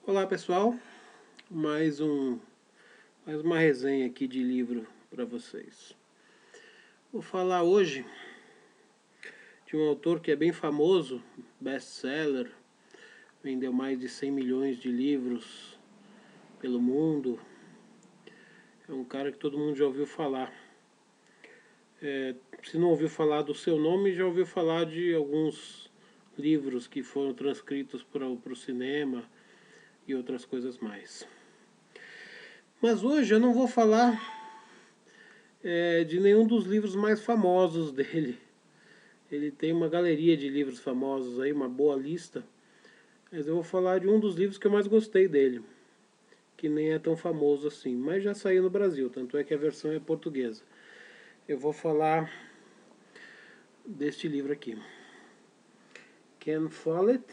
Olá pessoal, mais uma resenha aqui de livro para vocês. Vou falar hoje de um autor que é bem famoso, best-seller, vendeu mais de 100 milhões de livros pelo mundo. É um cara que todo mundo já ouviu falar. Se não ouviu falar do seu nome, já ouviu falar de alguns livros que foram transcritos para o cinema e outras coisas mais. Mas hoje eu não vou falar de nenhum dos livros mais famosos dele. Ele tem uma galeria de livros famosos aí, uma boa lista. Mas eu vou falar de um dos livros que eu mais gostei dele, que nem é tão famoso assim, mas já saiu no Brasil, tanto é que a versão é portuguesa. Eu vou falar deste livro aqui. Ken Follett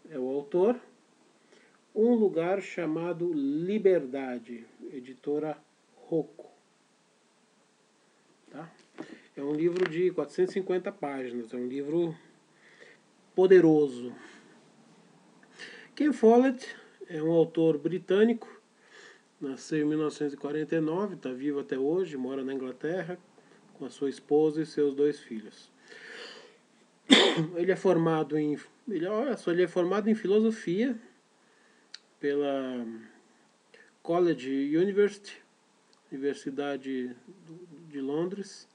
é o autor. Um Lugar Chamado Liberdade, editora Rocco. Tá? É um livro de 450 páginas, é um livro poderoso. Ken Follett é um autor britânico, nasceu em 1949, está vivo até hoje, mora na Inglaterra com a sua esposa e seus 2 filhos. Ele é formado em filosofia pela College University, Universidade de Londres.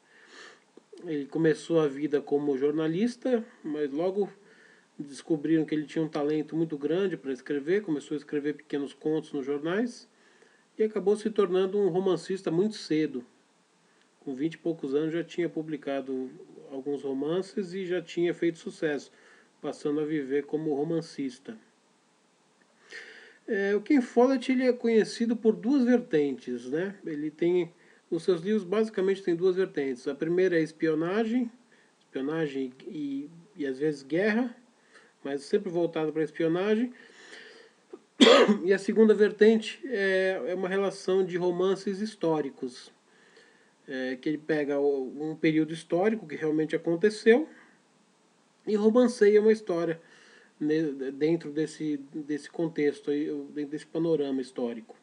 Ele começou a vida como jornalista, mas logo descobriram que ele tinha um talento muito grande para escrever, começou a escrever pequenos contos nos jornais e acabou se tornando um romancista muito cedo. Com 20 e poucos anos já tinha publicado alguns romances e já tinha feito sucesso, passando a viver como romancista. O Ken Follett ele é conhecido por 2 vertentes, né? Ele tem os seus livros basicamente tem 2 vertentes. A primeira é espionagem e às vezes guerra, mas sempre voltado para a espionagem. E a segunda vertente é uma relação de romances históricos, que ele pega um período histórico que realmente aconteceu e romanceia uma história dentro desse contexto, dentro desse panorama histórico.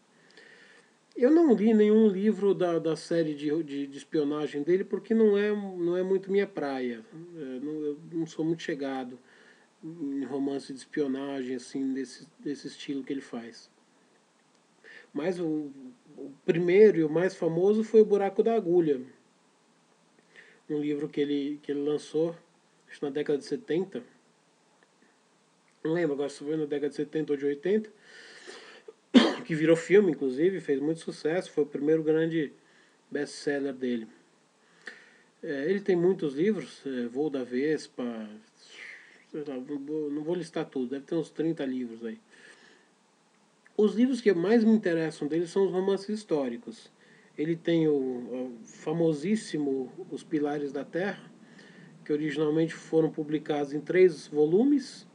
Eu não li nenhum livro da série de espionagem dele porque não é muito minha praia. Eu não sou muito chegado em romance de espionagem assim desse estilo que ele faz. Mas o primeiro e o mais famoso foi O Buraco da Agulha, um livro que ele lançou acho na década de 70. Não lembro agora se foi na década de 70 ou de 80, que virou filme, inclusive, fez muito sucesso, foi o primeiro grande best-seller dele. Ele tem muitos livros, Voo da Vespa, não vou listar tudo, deve ter uns 30 livros aí. Os livros que mais me interessam dele são os romances históricos. Ele tem o famosíssimo Os Pilares da Terra, que originalmente foram publicados em 3 volumes,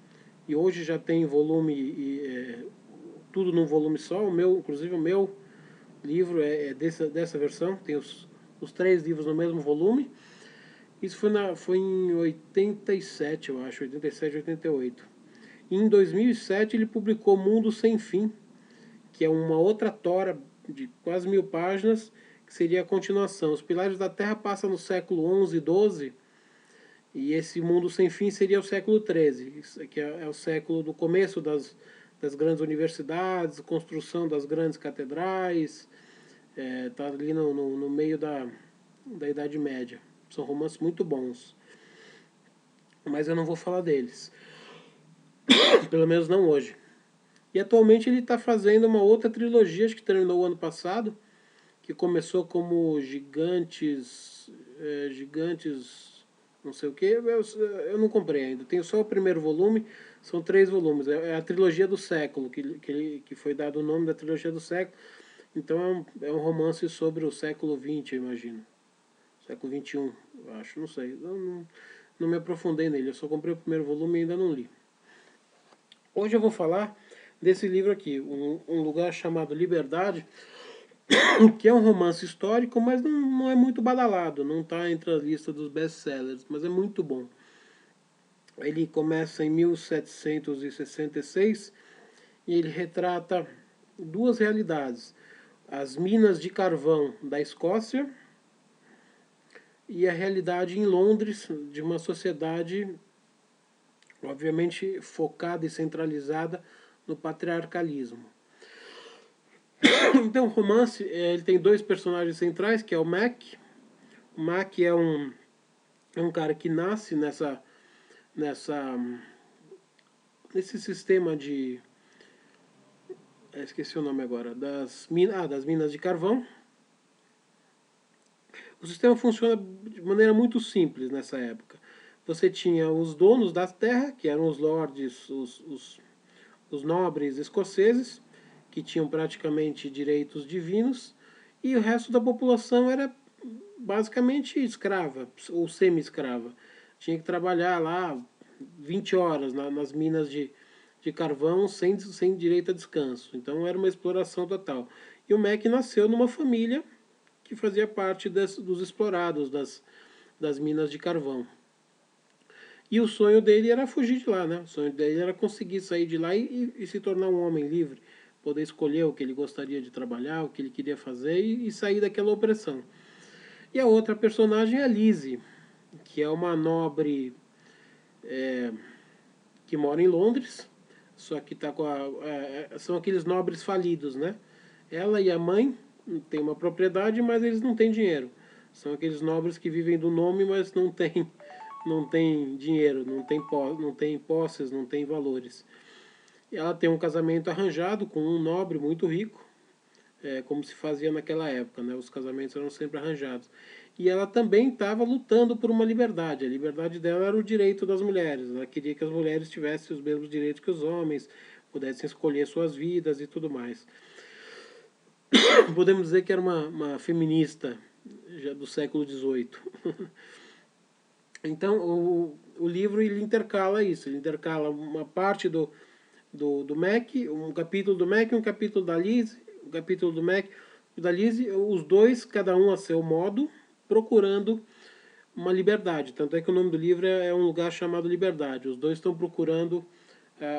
e hoje já tem volume, tudo num volume só. Inclusive o meu livro é dessa versão, tem os 3 livros no mesmo volume. Isso foi em 87, eu acho, 87, 88. E em 2007 ele publicou Mundo Sem Fim, que é uma outra tora de quase 1000 páginas, que seria a continuação. Os Pilares da Terra passa no século XI e XII, e esse Mundo Sem Fim seria o século XIII, que é o século do começo das grandes universidades, construção das grandes catedrais, está ali no meio da Idade Média. São romances muito bons, mas eu não vou falar deles, pelo menos não hoje. E atualmente ele está fazendo uma outra trilogia, acho que terminou o ano passado, que começou como Gigantes, não sei o que, eu não comprei ainda. Tenho só o primeiro volume, são 3 volumes. É a trilogia do século, que foi dado o nome da trilogia do século. Então é um romance sobre o século XX, eu imagino. Século XXI, eu acho, não sei. Não me aprofundei nele, eu só comprei o primeiro volume e ainda não li. Hoje eu vou falar desse livro aqui, Um Lugar Chamado Liberdade, que é um romance histórico, mas não é muito badalado, não está entre a lista dos best-sellers, mas é muito bom. Ele começa em 1766 e ele retrata duas realidades: as minas de carvão da Escócia e a realidade em Londres de uma sociedade obviamente focada e centralizada no patriarcalismo. Então o romance ele tem dois personagens centrais, que é o Mac. O Mac é um cara que nasce nessa nesse sistema de esqueci o nome agora, das minas de carvão. O sistema funciona de maneira muito simples nessa época. Você tinha os donos da terra, que eram os lords, os nobres escoceses, que tinham praticamente direitos divinos, e o resto da população era basicamente escrava ou semi-escrava. Tinha que trabalhar lá 20 horas nas minas de carvão sem direito a descanso. Então era uma exploração total. E o Mac nasceu numa família que fazia parte dos explorados das minas de carvão. E o sonho dele era fugir de lá, né? O sonho dele era conseguir sair de lá e se tornar um homem livre, poder escolher o que ele gostaria de trabalhar, o que ele queria fazer e sair daquela opressão. E a outra personagem é a Lizzie, que é uma nobre que mora em Londres, só que tá com são aqueles nobres falidos, né? Ela e a mãe têm uma propriedade, mas eles não têm dinheiro. São aqueles nobres que vivem do nome, mas não tem dinheiro, não tem posses, não tem valores. E ela tem um casamento arranjado com um nobre muito rico, como se fazia naquela época, né? Os casamentos eram sempre arranjados. E ela também estava lutando por uma liberdade. A liberdade dela era o direito das mulheres. Ela queria que as mulheres tivessem os mesmos direitos que os homens, pudessem escolher suas vidas e tudo mais. Podemos dizer que era uma feminista já do século XVIII. Então, o livro ele intercala isso. Ele intercala uma parte do Mac, um capítulo do Mac, um capítulo da Liz, um capítulo do Mac e da Liz, os dois, cada um a seu modo, procurando uma liberdade. Tanto é que o nome do livro é Um Lugar Chamado Liberdade. Os dois estão procurando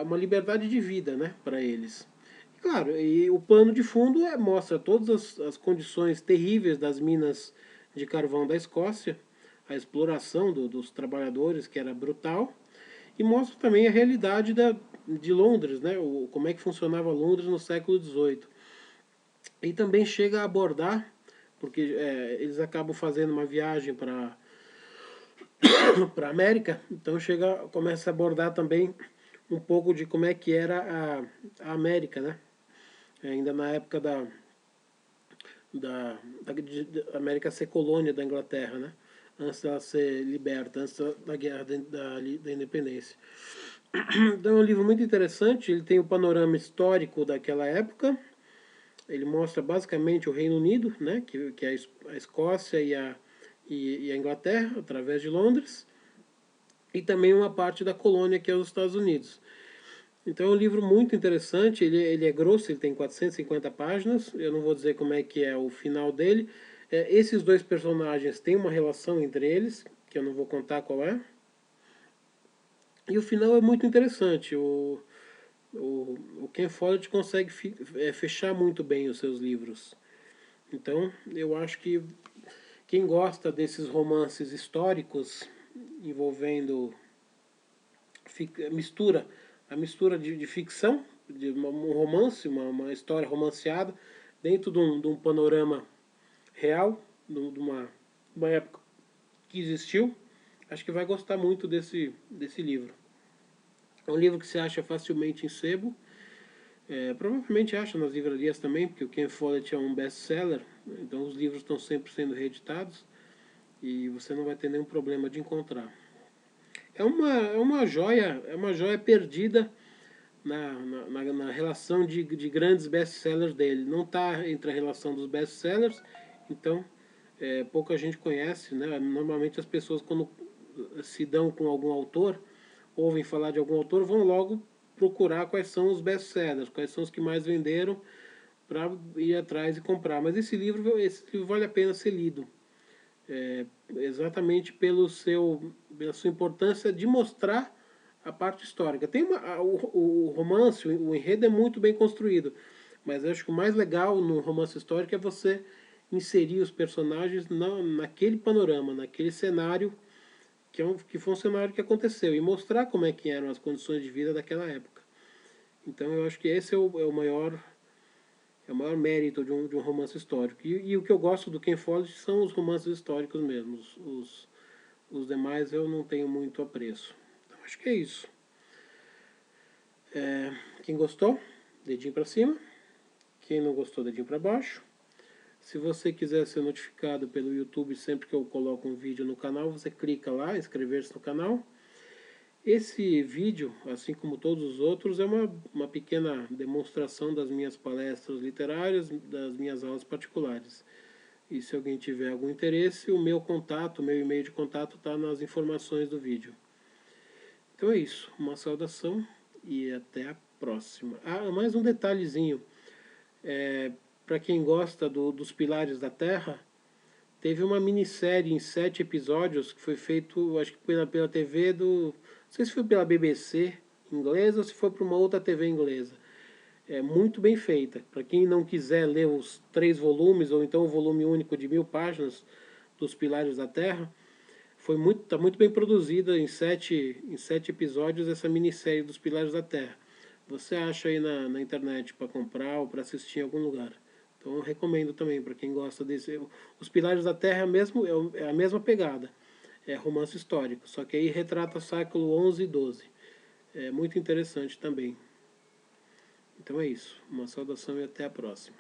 uma liberdade de vida, né, para eles. E, claro, e o pano de fundo mostra todas as condições terríveis das minas de carvão da Escócia, a exploração dos trabalhadores, que era brutal, e mostra também a realidade de Londres, né, como é que funcionava Londres no século XVIII. E também chega a abordar, porque eles acabam fazendo uma viagem para a América, então começa a abordar também um pouco de como é que era a América, né? Ainda na época da América ser colônia da Inglaterra, né? Antes dela ser liberta, antes da guerra da independência. Então é um livro muito interessante, ele tem o panorama histórico daquela época, ele mostra basicamente o Reino Unido, né? Que é a Escócia e a Inglaterra, através de Londres, e também uma parte da colônia que é os Estados Unidos. Então é um livro muito interessante, ele é grosso, ele tem 450 páginas, eu não vou dizer como é que é o final dele. Esses dois personagens têm uma relação entre eles, que eu não vou contar qual é. E o final é muito interessante, o Ken Follett consegue fechar muito bem os seus livros. Então eu acho que quem gosta desses romances históricos envolvendo a mistura de ficção, de um romance, uma história romanceada, dentro de um panorama real, de uma época que existiu, acho que vai gostar muito desse livro. É um livro que se acha facilmente em sebo, provavelmente acha nas livrarias também, porque o Ken Follett é um best-seller, então os livros estão sempre sendo reeditados e você não vai ter nenhum problema de encontrar. É uma joia perdida na relação de grandes best-sellers dele. Não está entre a relação dos best-sellers, então pouca gente conhece, né? Normalmente as pessoas quando se dão com algum autor, ouvem falar de algum autor, vão logo procurar quais são os best-sellers, quais são os que mais venderam para ir atrás e comprar. Mas esse livro vale a pena ser lido. Exatamente pela sua importância de mostrar a parte histórica. Tem o romance, o enredo é muito bem construído, mas eu acho que o mais legal no romance histórico é você inserir os personagens naquele panorama, naquele cenário que foi um cenário que aconteceu e mostrar como é que eram as condições de vida daquela época. Então eu acho que esse é o maior mérito de um romance histórico. E o que eu gosto do Ken Follett são os romances históricos mesmo. Os demais eu não tenho muito apreço. Então acho que é isso. Quem gostou, dedinho para cima. Quem não gostou, dedinho para baixo. Se você quiser ser notificado pelo YouTube sempre que eu coloco um vídeo no canal, você clica lá, inscrever-se no canal. Esse vídeo, assim como todos os outros, é uma pequena demonstração das minhas palestras literárias, das minhas aulas particulares. E se alguém tiver algum interesse, o meu contato, o meu e-mail de contato está nas informações do vídeo. Então é isso, uma saudação e até a próxima. Mais um detalhezinho. Para quem gosta dos Pilares da Terra, teve uma minissérie em 7 episódios que foi feito, acho que pela TV não sei se foi pela BBC inglesa ou se foi para uma outra TV inglesa. É muito bem feita. Para quem não quiser ler os 3 volumes ou então o volume único de 1000 páginas dos Pilares da Terra, tá muito bem produzida em 7 episódios essa minissérie dos Pilares da Terra. Você acha aí na internet para comprar ou para assistir em algum lugar. Então eu recomendo também para quem gosta desse. Os Pilares da Terra é a mesma pegada. É romance histórico, só que aí retrata século XI e XII. É muito interessante também. Então é isso. Uma saudação e até a próxima.